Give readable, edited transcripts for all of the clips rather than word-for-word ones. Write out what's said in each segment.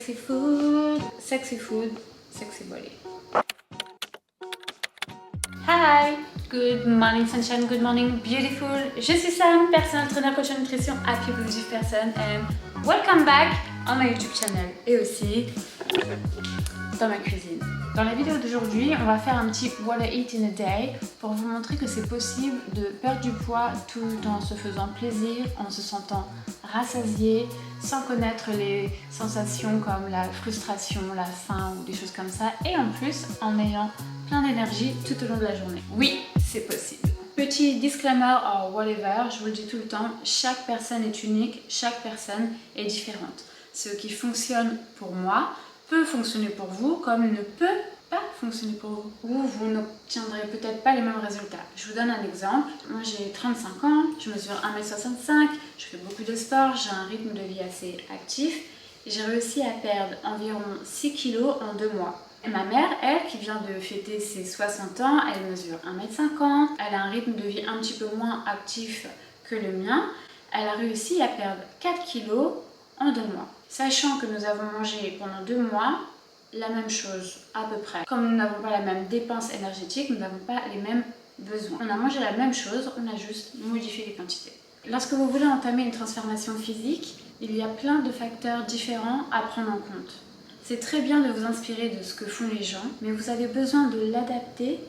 Sexy food, sexy body. Hi, good morning sunshine, good morning beautiful. Je suis Sam, personal trainer, coach en nutrition, happy positive person, and welcome back on my YouTube channel et aussi dans ma cuisine. Dans la vidéo d'aujourd'hui, on va faire un petit what I eat in a day pour vous montrer que c'est possible de perdre du poids tout en se faisant plaisir, en se sentant rassasié, sans connaître les sensations comme la frustration, la faim ou des choses comme ça, et en plus en ayant plein d'énergie tout au long de la journée. Oui, c'est possible. Petit disclaimer or whatever, je vous le dis tout le temps, chaque personne est unique, chaque personne est différente. Ce qui fonctionne pour moi peut fonctionner pour vous comme ne peut pas fonctionner pour vous. Ou vous n'obtiendrez peut-être pas les mêmes résultats. Je vous donne un exemple. Moi j'ai 35 ans, je mesure 1m65, je fais beaucoup de sport, j'ai un rythme de vie assez actif. J'ai réussi à perdre environ 6 kg en 2 mois. Ma mère, elle, qui vient de fêter ses 60 ans, elle mesure 1m50, elle a un rythme de vie un petit peu moins actif que le mien. Elle a réussi à perdre 4 kg en 2 mois. Sachant que nous avons mangé pendant 2 mois la même chose à peu près. Comme nous n'avons pas la même dépense énergétique, nous n'avons pas les mêmes besoins. On a mangé la même chose, on a juste modifié les quantités. Lorsque vous voulez entamer une transformation physique, il y a plein de facteurs différents à prendre en compte. C'est très bien de vous inspirer de ce que font les gens, mais vous avez besoin de l'adapter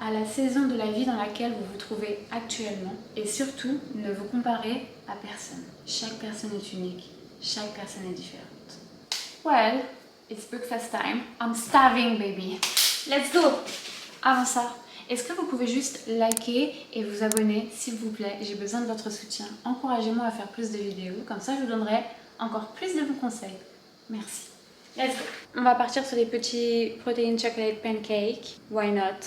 à la saison de la vie dans laquelle vous vous trouvez actuellement. Et surtout, ne vous comparez à personne. Chaque personne est unique. Chaque personne est différente. Well, it's breakfast time. I'm starving, baby. Let's go! Avant ça, est-ce que vous pouvez juste liker et vous abonner, s'il vous plaît? J'ai besoin de votre soutien. Encouragez-moi à faire plus de vidéos. Comme ça, je vous donnerai encore plus de bons conseils. Merci. Let's go! On va partir sur les petits protein chocolate pancakes. Why not?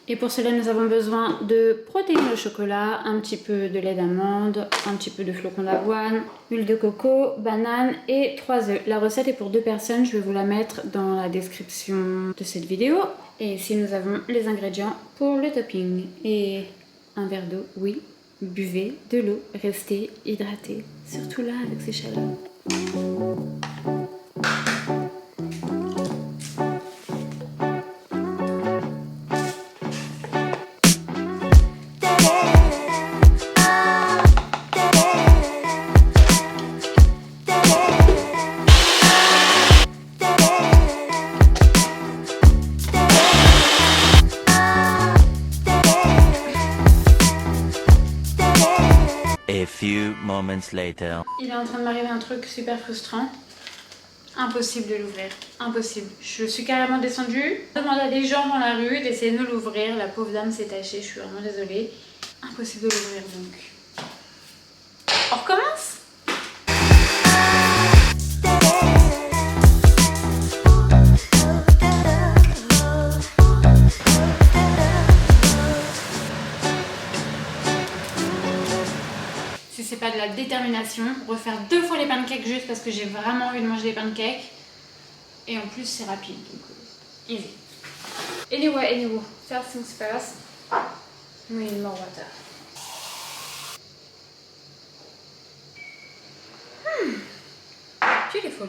Et pour cela, nous avons besoin de protéines au chocolat, un petit peu de lait d'amande, un petit peu de flocons d'avoine, huile de coco, banane et 3 œufs. La recette est pour 2 personnes, je vais vous la mettre dans la description de cette vidéo. Et ici, nous avons les ingrédients pour le topping. Et un verre d'eau, oui, buvez de l'eau, restez hydraté, surtout là avec ces chaleurs. A few moments later. Il est en train de m'arriver un truc super frustrant. Impossible de l'ouvrir. Impossible. Je suis carrément descendue. Demander à des gens dans la rue d'essayer de l'ouvrir. La pauvre dame s'est tachée. Je suis vraiment désolée. Impossible de l'ouvrir donc. On recommence? Si c'est pas de la détermination, refaire 2 fois les pancakes juste parce que j'ai vraiment envie de manger des pancakes. Et en plus c'est rapide, donc easy. Anyway, first things first, we need more water. Beautiful.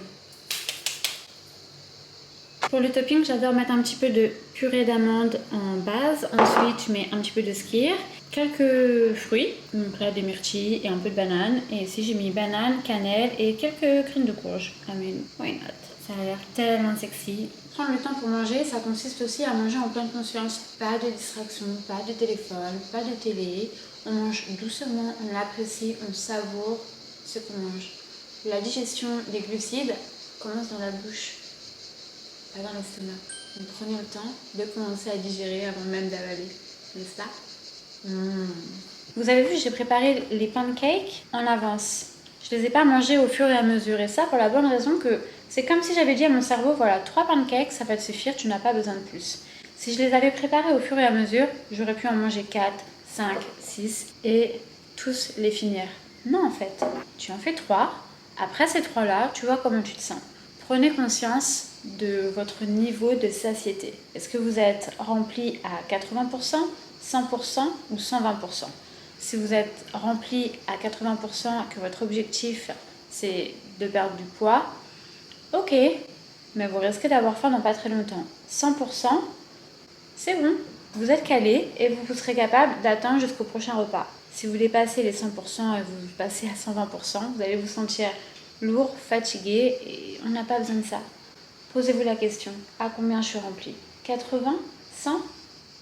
Pour le topping, j'adore mettre un petit peu de purée d'amande en base. Ensuite, je mets un petit peu de skyr, quelques fruits, donc là des myrtilles et un peu de banane. Et ici, j'ai mis banane, cannelle et quelques graines de courge. I mean, why not? Ça a l'air tellement sexy. Prendre le temps pour manger, ça consiste aussi à manger en pleine conscience. Pas de distraction, pas de téléphone, pas de télé. On mange doucement, on l'apprécie, on savoure ce qu'on mange. La digestion des glucides commence dans la bouche, pas dans l'estomac. Donc prenez le temps de commencer à digérer avant même d'avaler, n'est-ce pas? Vous avez vu, j'ai préparé les pancakes en avance. Je les ai pas mangés au fur et à mesure. Et ça pour la bonne raison que c'est comme si j'avais dit à mon cerveau, voilà, 3 pancakes, ça va te suffire, tu n'as pas besoin de plus. Si je les avais préparés au fur et à mesure, j'aurais pu en manger 4, 5, 6 et tous les finir. Non en fait, tu en fais 3. Après ces 3-là, tu vois comment tu te sens. Prenez conscience de votre niveau de satiété. Est-ce que vous êtes rempli à 80%, 100% ou 120%? Si vous êtes rempli à 80% et que votre objectif c'est de perdre du poids, ok, mais vous risquez d'avoir faim dans pas très longtemps. 100%, c'est bon. Vous êtes calé et vous serez capable d'atteindre jusqu'au prochain repas. Si vous dépassez les 100% et vous passez à 120%, vous allez vous sentir lourd, fatigué et on n'a pas besoin de ça. Posez-vous la question, à combien je suis remplie? 80, 100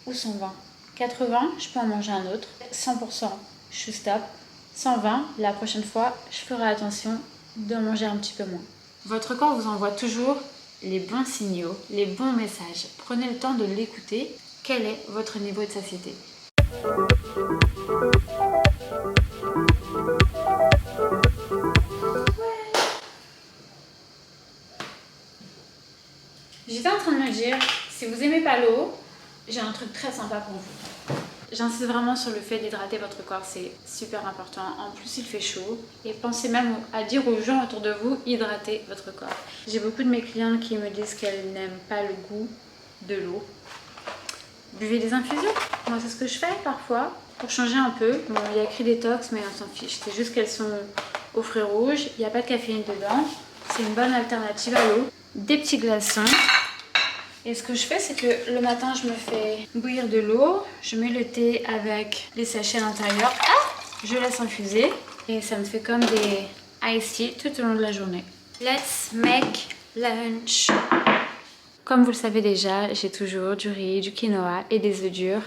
ou 120? 80, je peux en manger un autre. 100%, je suis stop. 120, la prochaine fois, je ferai attention de manger un petit peu moins. Votre corps vous envoie toujours les bons signaux, les bons messages. Prenez le temps de l'écouter. Quel est votre niveau de satiété? J'étais en train de me dire, si vous aimez pas l'eau, j'ai un truc très sympa pour vous. J'insiste vraiment sur le fait d'hydrater votre corps, c'est super important. En plus, il fait chaud. Et pensez même à dire aux gens autour de vous, hydratez votre corps. J'ai beaucoup de mes clientes qui me disent qu'elles n'aiment pas le goût de l'eau. Buvez des infusions. Moi, c'est ce que je fais parfois pour changer un peu. Bon, il y a écrit détox, mais on s'en fiche. C'est juste qu'elles sont aux fruits rouges. Il n'y a pas de caféine dedans. C'est une bonne alternative à l'eau. Des petits glaçons. Et ce que je fais, c'est que le matin, je me fais bouillir de l'eau. Je mets le thé avec les sachets à l'intérieur. Je laisse infuser. Et ça me fait comme des iced tea tout au long de la journée. Let's make lunch. Comme vous le savez déjà, j'ai toujours du riz, du quinoa et des œufs durs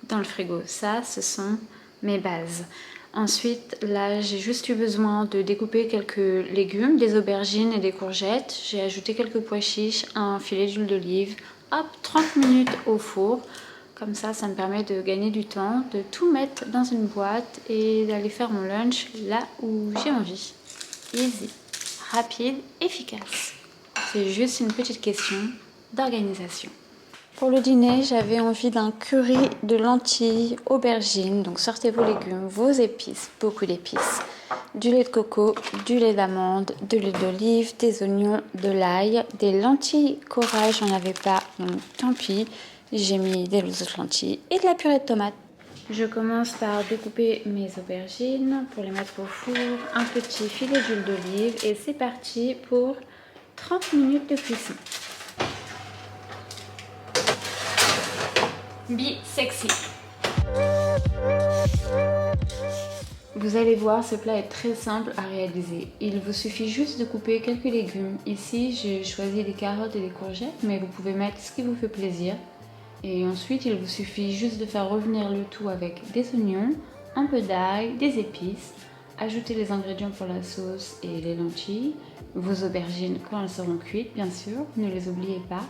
dans le frigo. Ça, ce sont mes bases. Ensuite, là, j'ai juste eu besoin de découper quelques légumes, des aubergines et des courgettes. J'ai ajouté quelques pois chiches, un filet d'huile d'olive. Hop, 30 minutes au four. Comme ça me permet de gagner du temps, de tout mettre dans une boîte et d'aller faire mon lunch là où j'ai envie. Easy, rapide, efficace. C'est juste une petite question d'organisation. Pour le dîner, j'avais envie d'un curry de lentilles, aubergines, donc sortez vos légumes, vos épices, beaucoup d'épices, du lait de coco, du lait d'amande, de l'huile d'olive, des oignons, de l'ail, des lentilles corail, j'en avais pas, donc tant pis, j'ai mis des autres lentilles et de la purée de tomates. Je commence par découper mes aubergines pour les mettre au four, un petit filet d'huile d'olive et c'est parti pour 30 minutes de cuisson. Be sexy. Vous allez voir, ce plat est très simple à réaliser. Il vous suffit juste de couper quelques légumes. Ici, j'ai choisi des carottes et des courgettes, mais vous pouvez mettre ce qui vous fait plaisir. Et ensuite, il vous suffit juste de faire revenir le tout avec des oignons, un peu d'ail, des épices. Ajoutez les ingrédients pour la sauce et les lentilles. Vos aubergines quand elles seront cuites, bien sûr, ne les oubliez pas.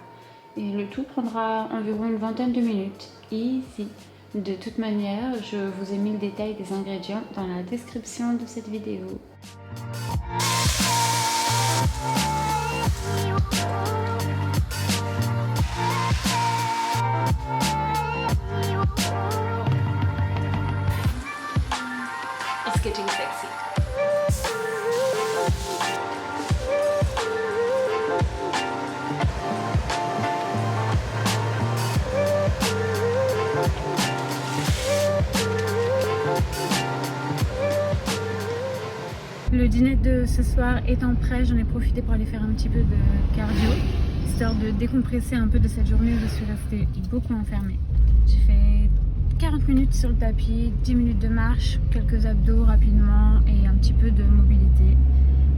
Et le tout prendra environ une vingtaine de minutes. Easy. De toute manière, je vous ai mis le détail des ingrédients dans la description de cette vidéo. It's getting sexy. Le dîner de ce soir étant prêt, j'en ai profité pour aller faire un petit peu de cardio, histoire de décompresser un peu de cette journée où je suis restée beaucoup enfermée. J'ai fait 40 minutes sur le tapis, 10 minutes de marche, quelques abdos rapidement et un petit peu de mobilité.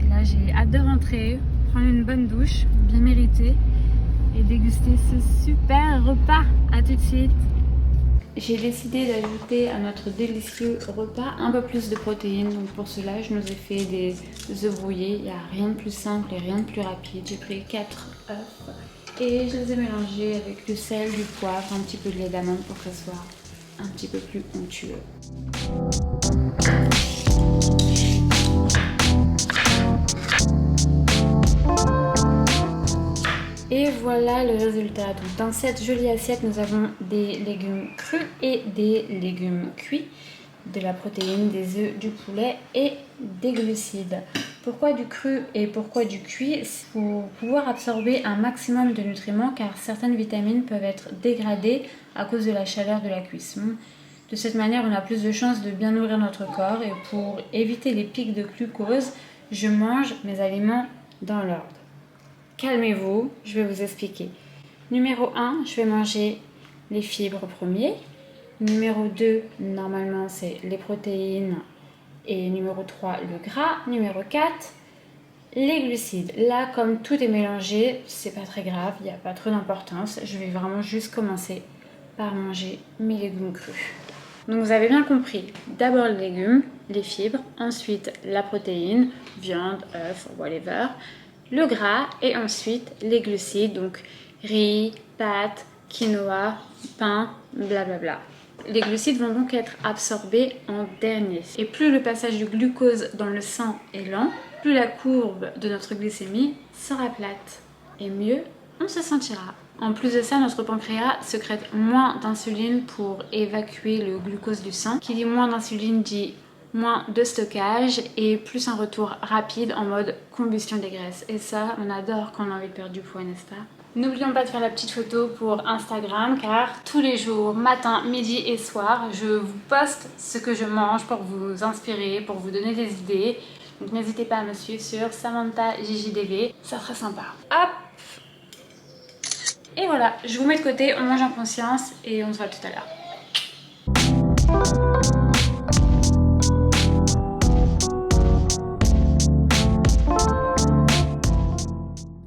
Et là j'ai hâte de rentrer, prendre une bonne douche, bien méritée, et déguster ce super repas. À tout de suite. J'ai décidé d'ajouter à notre délicieux repas un peu plus de protéines. Donc pour cela, je nous ai fait des œufs brouillés. Il n'y a rien de plus simple et rien de plus rapide. J'ai pris 4 œufs et je les ai mélangés avec du sel, du poivre, un petit peu de lait d'amande pour que ce soit un petit peu plus onctueux. Et voilà le résultat. Donc, dans cette jolie assiette, nous avons des légumes crus et des légumes cuits, de la protéine, des œufs, du poulet et des glucides. Pourquoi du cru et pourquoi du cuit? Pour pouvoir absorber un maximum de nutriments, car certaines vitamines peuvent être dégradées à cause de la chaleur de la cuisson. De cette manière, on a plus de chances de bien nourrir notre corps, et pour éviter les pics de glucose, je mange mes aliments dans l'ordre. calmez-vous, je vais vous expliquer. Numéro 1, je vais manger les fibres premier. Numéro 2, normalement c'est les protéines. Et numéro 3, le gras. Numéro 4, les glucides. Là, comme tout est mélangé, c'est pas très grave, il n'y a pas trop d'importance. Je vais vraiment juste commencer par manger mes légumes crus. Donc vous avez bien compris, d'abord les légumes, les fibres, ensuite la protéine, viande, œufs, whatever, le gras et ensuite les glucides, donc riz, pâtes, quinoa, pain, blablabla. Les glucides vont donc être absorbés en dernier. Et plus le passage du glucose dans le sang est lent, plus la courbe de notre glycémie sera plate. Et mieux on se sentira. En plus de ça, notre pancréas sécrète moins d'insuline pour évacuer le glucose du sang. Qui dit moins d'insuline dit moins de stockage et plus un retour rapide en mode combustion des graisses. Et ça, on adore quand on a envie de perdre du poids, n'est-ce pas? N'oublions pas de faire la petite photo pour Instagram car tous les jours, matin, midi et soir, je vous poste ce que je mange pour vous inspirer, pour vous donner des idées. Donc n'hésitez pas à me suivre sur Samantha JJDV, ça sera sympa. Hop! Et voilà, je vous mets de côté, on mange en conscience et on se voit tout à l'heure.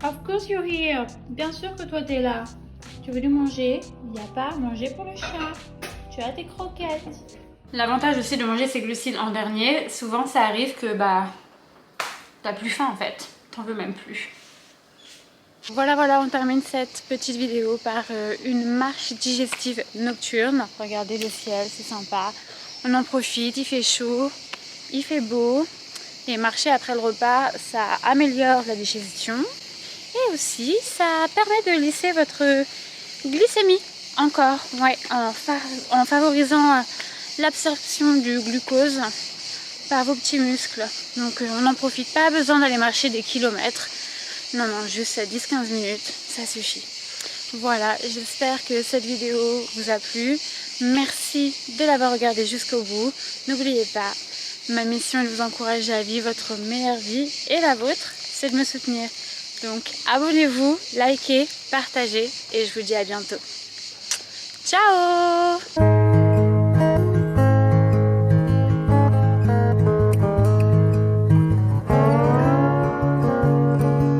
Of course you're here. Bien sûr que toi t'es là. Tu veux du manger? Il n'y a pas à manger pour le chat. Tu as tes croquettes. L'avantage aussi de manger ces glucides en dernier, souvent ça arrive que t'as plus faim en fait. T'en veux même plus. Voilà, on termine cette petite vidéo par une marche digestive nocturne. Regardez le ciel, c'est sympa. On en profite, il fait chaud, il fait beau. Et marcher après le repas, ça améliore la digestion. Et aussi, ça permet de lisser votre glycémie encore, ouais, en favorisant l'absorption du glucose par vos petits muscles. Donc on n'en profite, pas besoin d'aller marcher des kilomètres. Non, juste à 10-15 minutes, ça suffit. Voilà, j'espère que cette vidéo vous a plu. Merci de l'avoir regardée jusqu'au bout. N'oubliez pas, ma mission est de vous encourager à vivre votre meilleure vie et la vôtre, c'est de me soutenir. Donc abonnez-vous, likez, partagez et je vous dis à bientôt. Ciao!